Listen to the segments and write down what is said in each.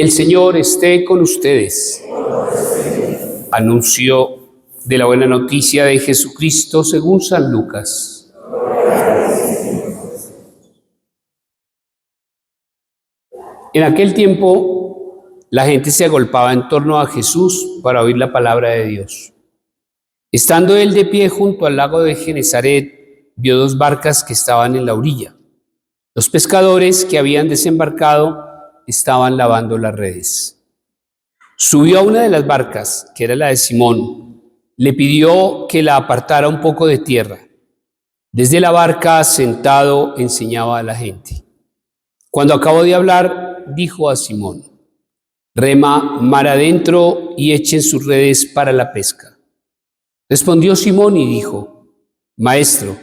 El Señor esté con ustedes. Anuncio de la buena noticia de Jesucristo según San Lucas. En aquel tiempo, la gente se agolpaba en torno a Jesús para oír la palabra de Dios. Estando él de pie junto al lago de Genesaret, vio dos barcas que estaban en la orilla. Los pescadores que habían desembarcado estaban lavando las redes. Subió a una de las barcas, que era la de Simón, le pidió que la apartara un poco de tierra. Desde la barca, sentado, enseñaba a la gente. Cuando acabó de hablar, dijo a Simón: rema mar adentro y echen sus redes para la pesca. Respondió Simón y dijo: Maestro,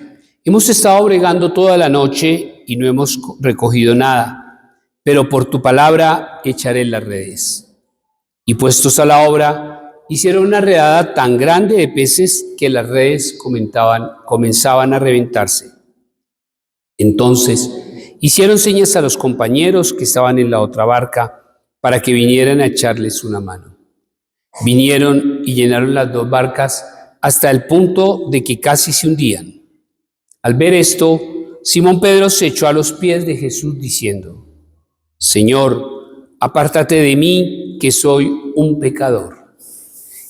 hemos estado bregando toda la noche y no hemos recogido nada, pero por tu palabra echaré las redes. Y puestos a la obra, hicieron una redada tan grande de peces que las redes comenzaban a reventarse. Entonces hicieron señas a los compañeros que estaban en la otra barca para que vinieran a echarles una mano. Vinieron y llenaron las dos barcas hasta el punto de que casi se hundían. Al ver esto, Simón Pedro se echó a los pies de Jesús diciendo: Señor, apártate de mí, que soy un pecador.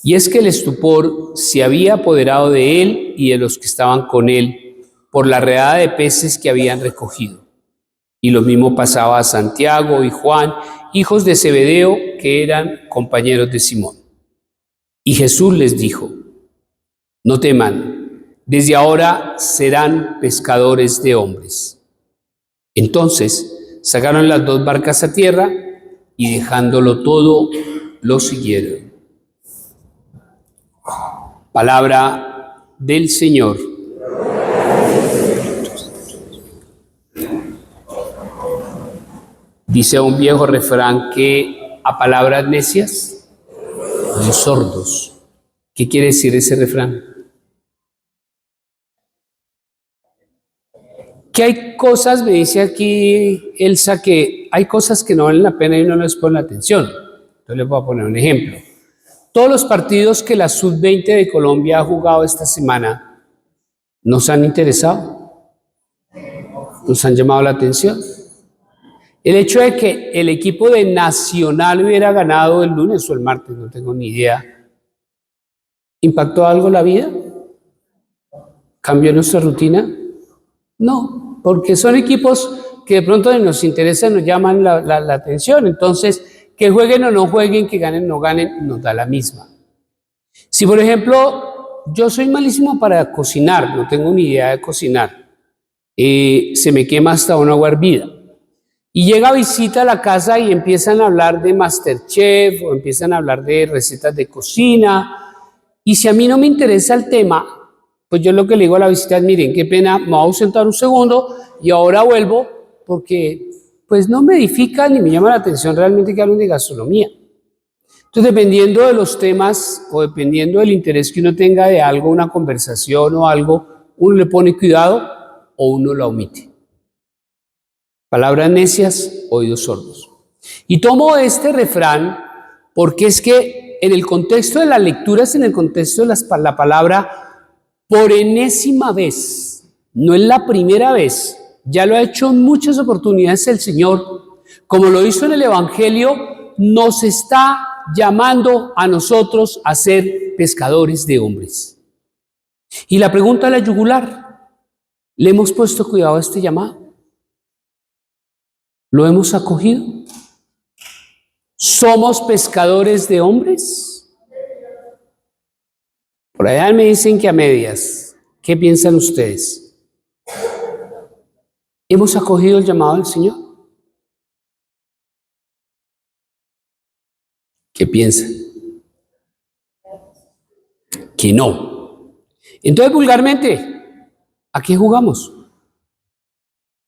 Y es que el estupor se había apoderado de él y de los que estaban con él por la redada de peces que habían recogido. Y lo mismo pasaba a Santiago y Juan, hijos de Zebedeo, que eran compañeros de Simón. Y Jesús les dijo: no teman, desde ahora serán pescadores de hombres. Entonces sacaron las dos barcas a tierra y dejándolo todo, lo siguieron. Palabra del Señor. Dice un viejo refrán que a palabras necias, los sordos. ¿Qué quiere decir ese refrán? Que hay cosas, me dice aquí Elsa, que hay cosas que no valen la pena y uno no les pone atención. Entonces les voy a poner un ejemplo. Todos los partidos que la Sub-20 de Colombia ha jugado esta semana nos han interesado, nos han llamado la atención. El hecho de que el equipo de Nacional hubiera ganado el lunes o el martes, no tengo ni idea, ¿impactó algo la vida? ¿Cambió nuestra rutina? No, porque son equipos que de pronto nos interesan, nos llaman la atención. Entonces, que jueguen o no jueguen, que ganen o no ganen, nos da la misma. Si, por ejemplo, yo soy malísimo para cocinar, no tengo ni idea de cocinar, se me quema hasta una agua hervida. Y llega visita a la casa y empiezan a hablar de MasterChef o empiezan a hablar de recetas de cocina. Y si a mí no me interesa el tema, pues yo lo que le digo a la visita es: miren, qué pena, me voy a ausentar un segundo y ahora vuelvo, porque pues no me edifica ni me llama la atención realmente que hablen de gastronomía. Entonces, dependiendo de los temas o dependiendo del interés que uno tenga de algo, una conversación o algo, uno le pone cuidado o uno la omite. Palabras necias, oídos sordos. Y tomo este refrán porque es que en el contexto de las lecturas, en el contexto de la palabra, por enésima vez, no es la primera vez, ya lo ha hecho en muchas oportunidades el Señor, como lo hizo en el Evangelio, nos está llamando a nosotros a ser pescadores de hombres. Y la pregunta a la yugular: ¿le hemos puesto cuidado a este llamado? ¿Lo hemos acogido? ¿Somos pescadores de hombres? Por allá me dicen que a medias. ¿Qué piensan ustedes? ¿Hemos acogido el llamado del Señor? ¿Qué piensan? Que no. Entonces, vulgarmente, ¿a qué jugamos?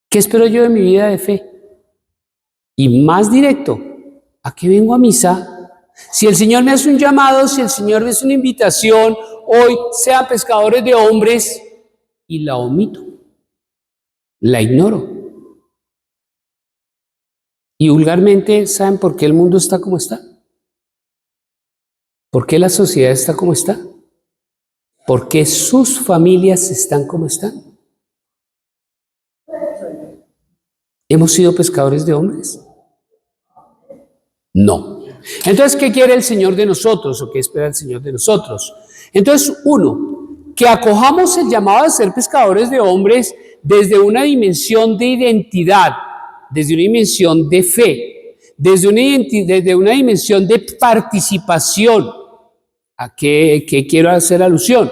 ¿Qué espero yo de mi vida de fe? Y más directo, ¿a qué vengo a misa? Si el Señor me hace un llamado, si el Señor me hace una invitación, hoy sean pescadores de hombres, y la omito, la ignoro. Y vulgarmente, ¿saben por qué el mundo está como está? ¿Por qué la sociedad está como está? ¿Por qué sus familias están como están? ¿Hemos sido pescadores de hombres? No. Entonces, ¿qué quiere el Señor de nosotros o qué espera el Señor de nosotros? Entonces, uno, que acojamos el llamado de ser pescadores de hombres desde una dimensión de identidad, desde una dimensión de fe, desde una dimensión de participación. ¿A qué quiero hacer alusión?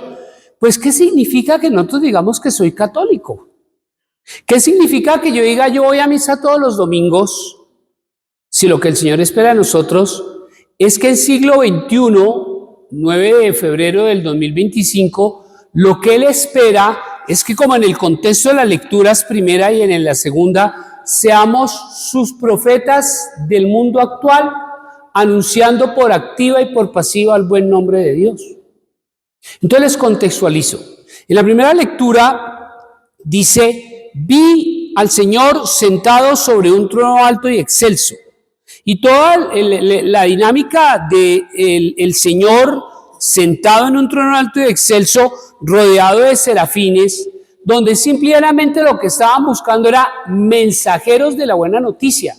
Pues, ¿qué significa que nosotros digamos que soy católico? ¿Qué significa que yo diga yo voy a misa todos los domingos? Si lo que el Señor espera de nosotros es que el siglo XXI, 9 de febrero del 2025, lo que Él espera es que, como en el contexto de las lecturas primera y en la segunda, seamos sus profetas del mundo actual, anunciando por activa y por pasiva el buen nombre de Dios. Entonces les contextualizo. En la primera lectura dice: vi al Señor sentado sobre un trono alto y excelso. Y toda la dinámica de el Señor sentado en un trono alto y excelso, rodeado de serafines, donde simplemente lo que estaban buscando era mensajeros de la buena noticia.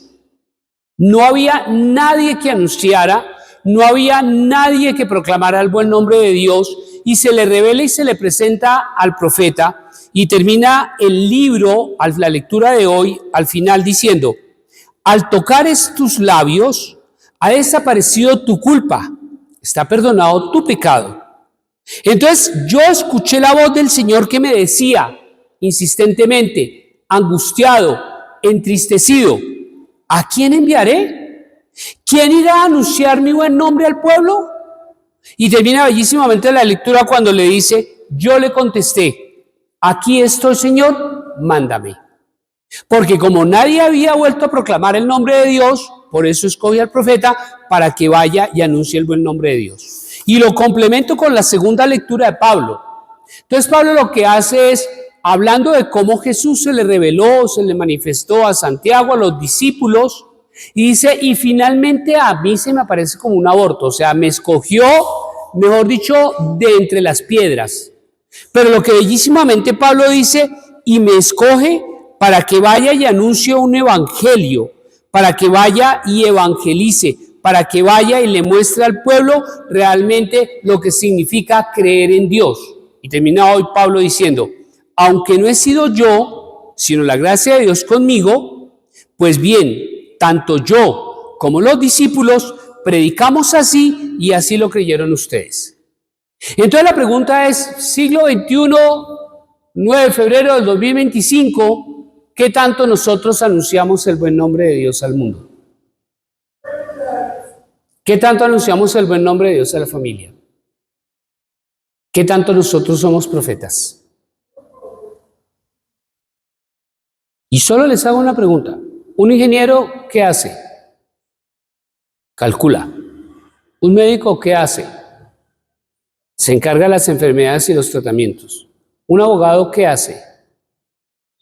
No había nadie que anunciara, no había nadie que proclamara el buen nombre de Dios, y se le revela y se le presenta al profeta, y termina el libro, la lectura de hoy, al final diciendo: al tocar tus labios, ha desaparecido tu culpa, está perdonado tu pecado. Entonces yo escuché la voz del Señor que me decía insistentemente, angustiado, entristecido: ¿a quién enviaré? ¿Quién irá a anunciar mi buen nombre al pueblo? Y termina bellísimamente la lectura cuando le dice: yo le contesté, aquí estoy, Señor, mándame. Porque como nadie había vuelto a proclamar el nombre de Dios, por eso escogí al profeta para que vaya y anuncie el buen nombre de Dios. Y lo complemento con la segunda lectura de Pablo. Entonces Pablo lo que hace es, hablando de cómo Jesús se le reveló, se le manifestó a Santiago, a los discípulos, y dice: y finalmente a mí se me aparece como un aborto, o sea, me escogió, mejor dicho, de entre las piedras. Pero lo que bellísimamente Pablo dice: y me escoge para que vaya y anuncie un evangelio, para que vaya y evangelice, para que vaya y le muestre al pueblo realmente lo que significa creer en Dios. Y termina hoy Pablo diciendo: aunque no he sido yo, sino la gracia de Dios conmigo, pues bien, tanto yo como los discípulos predicamos así, y así lo creyeron ustedes. Entonces la pregunta es, siglo XXI, 9 de febrero del 2025, ¿qué tanto nosotros anunciamos el buen nombre de Dios al mundo? ¿Qué tanto anunciamos el buen nombre de Dios a la familia? ¿Qué tanto nosotros somos profetas? Y solo les hago una pregunta. ¿Un ingeniero qué hace? Calcula. ¿Un médico qué hace? Se encarga de las enfermedades y los tratamientos. ¿Un abogado qué hace?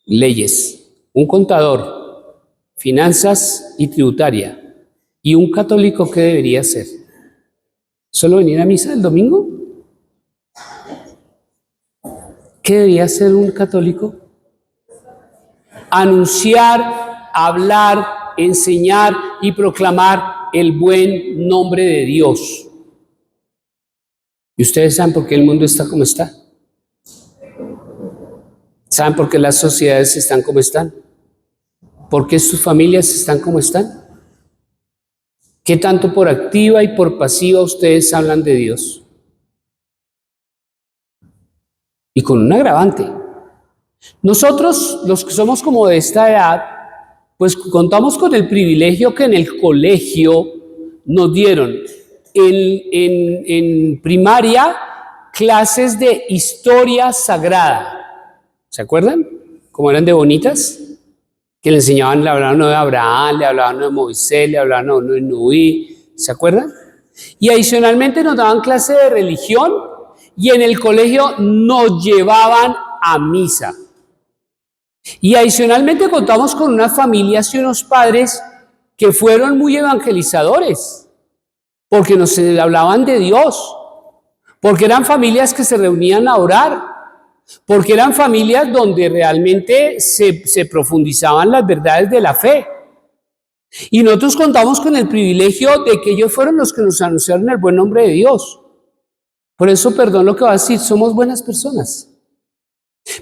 Leyes. Un contador, finanzas y tributaria. ¿Y un católico qué debería hacer? ¿Solo venir a misa el domingo? ¿Qué debería hacer un católico? Anunciar, hablar, enseñar y proclamar el buen nombre de Dios. ¿Y ustedes saben por qué el mundo está como está? ¿Saben por qué las sociedades están como están? ¿Por qué sus familias están como están? ¿Qué tanto por activa y por pasiva ustedes hablan de Dios? Y con un agravante. Nosotros, los que somos como de esta edad, pues contamos con el privilegio que en el colegio nos dieron en primaria clases de historia sagrada. ¿Se acuerdan? ¿Cómo eran de bonitas? Que le enseñaban, le hablaban de Abraham, le hablaban de Moisés, le hablaban de Noé. ¿Se acuerdan? Y adicionalmente nos daban clase de religión y en el colegio nos llevaban a misa. Y adicionalmente contamos con unas familias y unos padres que fueron muy evangelizadores, porque nos hablaban de Dios, porque eran familias que se reunían a orar, porque eran familias donde realmente se profundizaban las verdades de la fe. Y nosotros contamos con el privilegio de que ellos fueron los que nos anunciaron el buen nombre de Dios. Por eso, perdón lo que va a decir, somos buenas personas.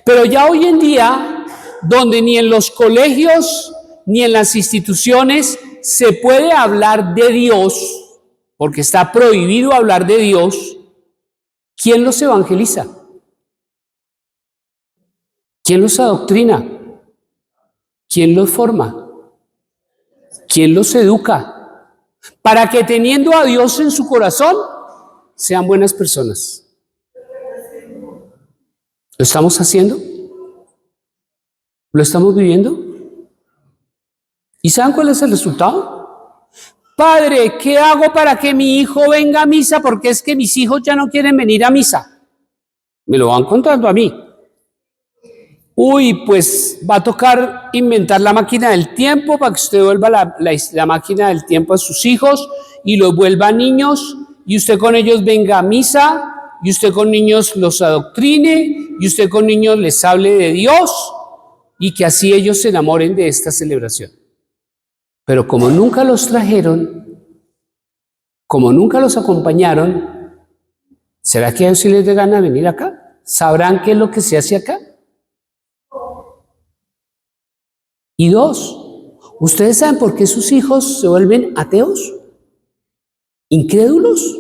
Pero ya hoy en día, donde ni en los colegios ni en las instituciones se puede hablar de Dios, porque está prohibido hablar de Dios, ¿quién los evangeliza? ¿Quién los adoctrina? ¿Quién los forma? ¿Quién los educa? Para que teniendo a Dios en su corazón, sean buenas personas. ¿Lo estamos haciendo? ¿Lo estamos viviendo? ¿Y saben cuál es el resultado? Padre, ¿qué hago para que mi hijo venga a misa? Porque es que mis hijos ya no quieren venir a misa. Me lo van contando a mí. Uy, pues va a tocar inventar la máquina del tiempo para que usted vuelva la máquina del tiempo a sus hijos y los vuelva niños y usted con ellos venga a misa y usted con niños los adoctrine y usted con niños les hable de Dios y que así ellos se enamoren de esta celebración. Pero como nunca los trajeron, como nunca los acompañaron, ¿será que a ellos sí les dé gana venir acá? ¿Sabrán qué es lo que se hace acá? Y dos, ¿ustedes saben por qué sus hijos se vuelven ateos? ¿Incrédulos?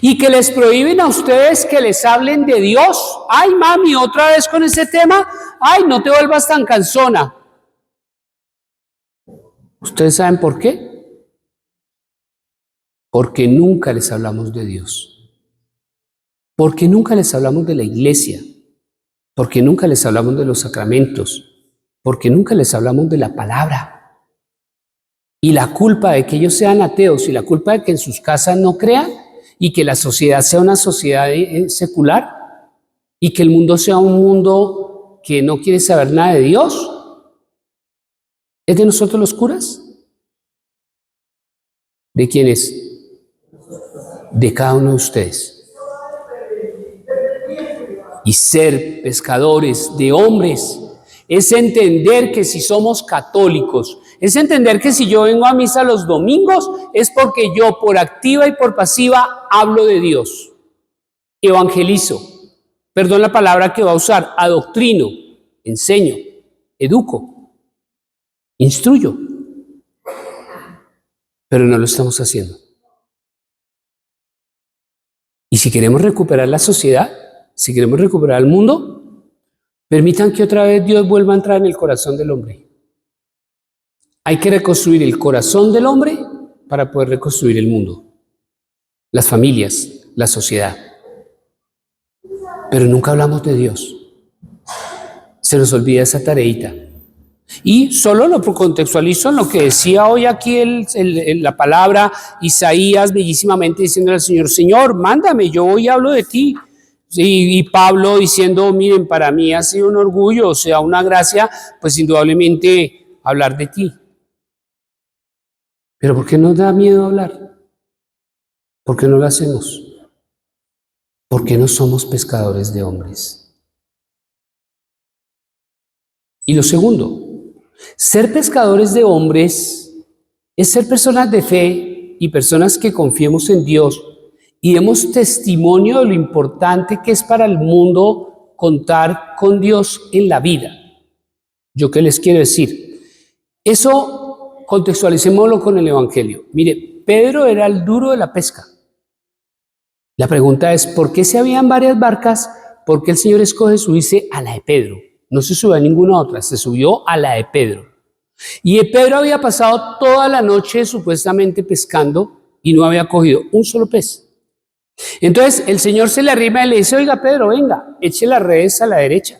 Y que les prohíben a ustedes que les hablen de Dios. Ay, mami, otra vez con ese tema. Ay, no te vuelvas tan cansona. ¿Ustedes saben por qué? Porque nunca les hablamos de Dios. Porque nunca les hablamos de la iglesia. Porque nunca les hablamos de los sacramentos. Porque nunca les hablamos de la palabra. Y la culpa de que ellos sean ateos y la culpa de que en sus casas no crean y que la sociedad sea una sociedad secular y que el mundo sea un mundo que no quiere saber nada de Dios, ¿es de nosotros los curas? ¿De quién es? De cada uno de ustedes. Y ser pescadores de hombres es entender que si somos católicos, es entender que si yo vengo a misa los domingos, es porque yo por activa y por pasiva hablo de Dios, evangelizo, perdón la palabra que va a usar, adoctrino, enseño, educo, instruyo, pero no lo estamos haciendo. Y si queremos recuperar la sociedad, si queremos recuperar el mundo, permitan que otra vez Dios vuelva a entrar en el corazón del hombre. Hay que reconstruir el corazón del hombre para poder reconstruir el mundo, las familias, la sociedad. Pero nunca hablamos de Dios. Se nos olvida esa tareita. Y solo lo contextualizo en lo que decía hoy aquí la palabra Isaías bellísimamente diciendo al Señor, Señor, mándame, yo hoy hablo de ti. Y Pablo diciendo, miren, para mí ha sido un orgullo, o sea, una gracia, pues indudablemente hablar de ti. Pero ¿por qué nos da miedo hablar? ¿Por qué no lo hacemos? Porque no somos pescadores de hombres. Y lo segundo, ser pescadores de hombres es ser personas de fe y personas que confiemos en Dios y demos testimonio de lo importante que es para el mundo contar con Dios en la vida. ¿Yo qué les quiero decir? Eso contextualicémoslo con el Evangelio. Mire, Pedro era el duro de la pesca. La pregunta es, ¿por qué si habían varias barcas, por qué el Señor escoge subirse a la de Pedro? No se subió a ninguna otra, se subió a la de Pedro. Y Pedro había pasado toda la noche supuestamente pescando y no había cogido un solo pez. Entonces el Señor se le arrima y le dice, oiga Pedro, venga, eche las redes a la derecha.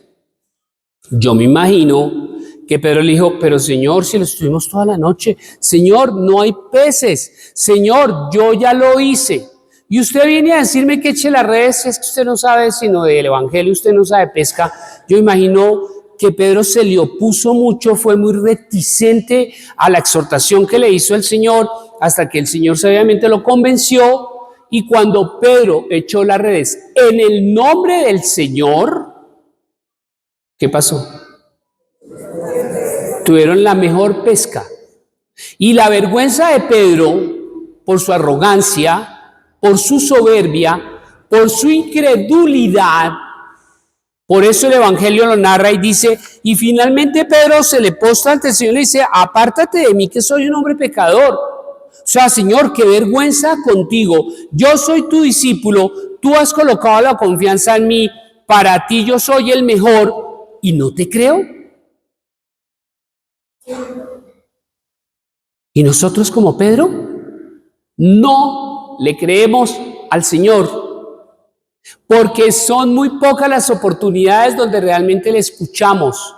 Yo me imagino que Pedro le dijo, pero Señor, si lo estuvimos toda la noche, Señor, no hay peces, Señor, yo ya lo hice. Y usted viene a decirme que eche las redes, es que usted no sabe sino del Evangelio, usted no sabe pesca. Yo imagino que Pedro se le opuso mucho, fue muy reticente a la exhortación que le hizo el Señor, hasta que el Señor sabiamente lo convenció. Y cuando Pedro echó las redes en el nombre del Señor, ¿qué pasó? Tuvieron la mejor pesca. Y la vergüenza de Pedro, por su arrogancia, por su soberbia, por su incredulidad, por eso el Evangelio lo narra y dice, y finalmente Pedro se le postra ante el Señor y dice, apártate de mí que soy un hombre pecador. O sea, Señor, qué vergüenza contigo. Yo soy tu discípulo, tú has colocado la confianza en mí, para ti yo soy el mejor y no te creo. Y nosotros como Pedro, no le creemos al Señor, porque son muy pocas las oportunidades donde realmente le escuchamos,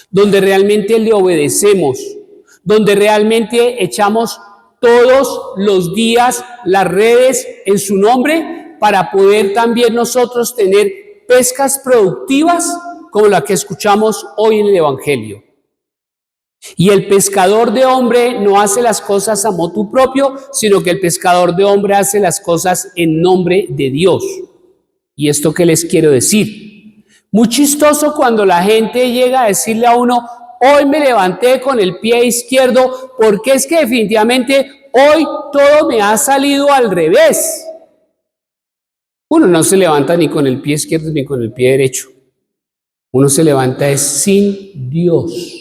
donde realmente le obedecemos, donde realmente echamos todos los días las redes en su nombre para poder también nosotros tener pescas productivas como la que escuchamos hoy en el Evangelio. Y el pescador de hombre no hace las cosas a motu propio, sino que el pescador de hombre hace las cosas en nombre de Dios. ¿Y esto qué les quiero decir? Muy chistoso cuando la gente llega a decirle a uno, hoy me levanté con el pie izquierdo, porque es que definitivamente hoy todo me ha salido al revés. Uno no se levanta ni con el pie izquierdo ni con el pie derecho. Uno se levanta es sin Dios.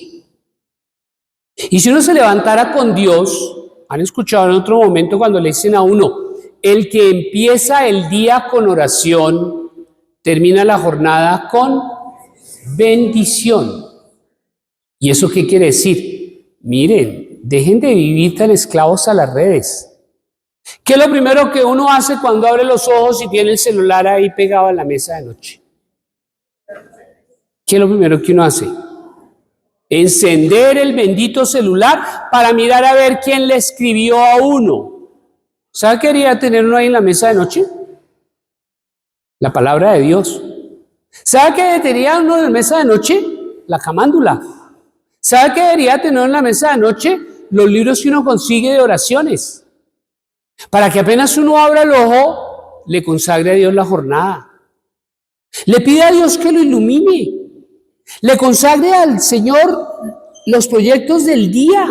Y si uno se levantara con Dios, han escuchado en otro momento cuando le dicen a uno, el que empieza el día con oración, termina la jornada con bendición. ¿Y eso qué quiere decir? Miren, dejen de vivir tan esclavos a las redes. ¿Qué es lo primero que uno hace cuando abre los ojos y tiene el celular ahí pegado a la mesa de noche? ¿Qué es lo primero que uno hace? Encender el bendito celular para mirar a ver quién le escribió a uno. ¿Sabe qué quería tener uno ahí en la mesa de noche? La palabra de Dios. ¿Sabe qué tenía uno en la mesa de noche? La camándula. ¿Sabe qué debería tener en la mesa de noche? Los libros que uno consigue de oraciones. Para que apenas uno abra el ojo, le consagre a Dios la jornada. Le pide a Dios que lo ilumine. Le consagre al Señor los proyectos del día.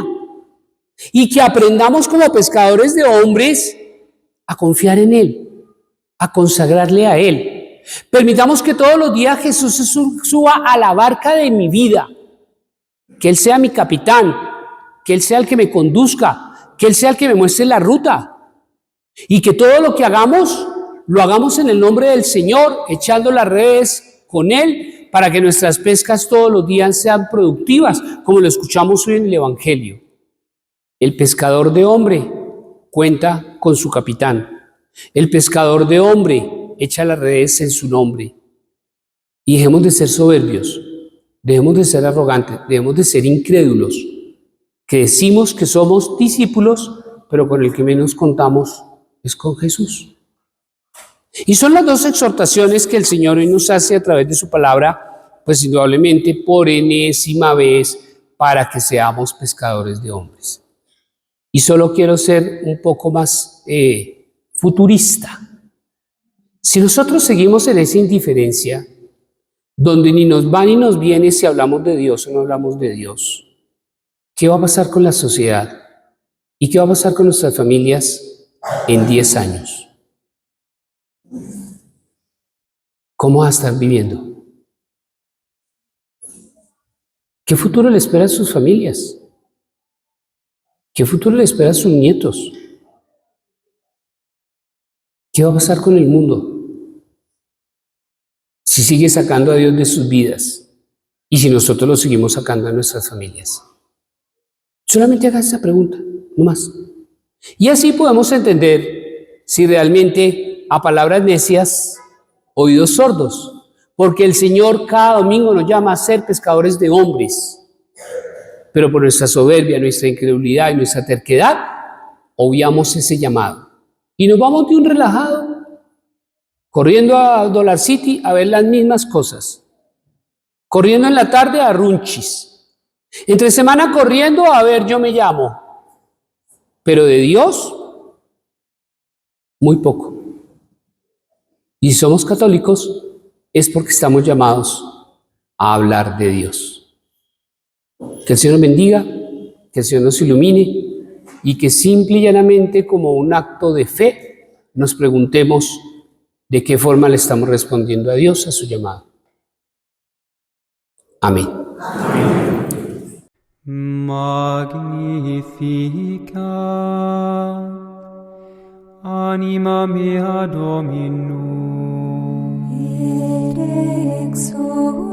Y que aprendamos como pescadores de hombres a confiar en Él, a consagrarle a Él. Permitamos que todos los días Jesús se suba a la barca de mi vida. Que Él sea mi capitán, que Él sea el que me conduzca, que Él sea el que me muestre la ruta. Y que todo lo que hagamos, lo hagamos en el nombre del Señor, echando las redes con Él, para que nuestras pescas todos los días sean productivas, como lo escuchamos hoy en el Evangelio. El pescador de hombre cuenta con su capitán. El pescador de hombre echa las redes en su nombre. Y dejemos de ser soberbios, dejemos de ser arrogantes, dejemos de ser incrédulos, que decimos que somos discípulos, pero con el que menos contamos es con Jesús. Y son las dos exhortaciones que el Señor hoy nos hace a través de su palabra, pues indudablemente por enésima vez, para que seamos pescadores de hombres. Y solo quiero ser un poco más futurista. Si nosotros seguimos en esa indiferencia, donde ni nos va ni nos viene si hablamos de Dios o no hablamos de Dios, ¿qué va a pasar con la sociedad? ¿Y qué va a pasar con nuestras familias en 10 años? ¿Cómo va a estar viviendo? ¿Qué futuro le espera a sus familias? ¿Qué futuro le espera a sus nietos? ¿Qué va a pasar con el mundo si sigue sacando a Dios de sus vidas y si nosotros lo seguimos sacando a nuestras familias? Solamente haga esa pregunta, no más. Y así podemos entender si realmente a palabras necias, oídos sordos, porque el Señor cada domingo nos llama a ser pescadores de hombres, pero por nuestra soberbia, nuestra incredulidad y nuestra terquedad, obviamos ese llamado. Y nos vamos de un relajado, corriendo a Dollar City a ver las mismas cosas. Corriendo en la tarde a runchis. Entre semana corriendo a ver, yo me llamo. Pero de Dios, muy poco. Y si somos católicos, es porque estamos llamados a hablar de Dios. Que el Señor nos bendiga, que el Señor nos ilumine y que simple y llanamente, como un acto de fe, nos preguntemos de qué forma le estamos respondiendo a Dios, a su llamado. Amén. Magnificat anima mea Dominum. Et exsultat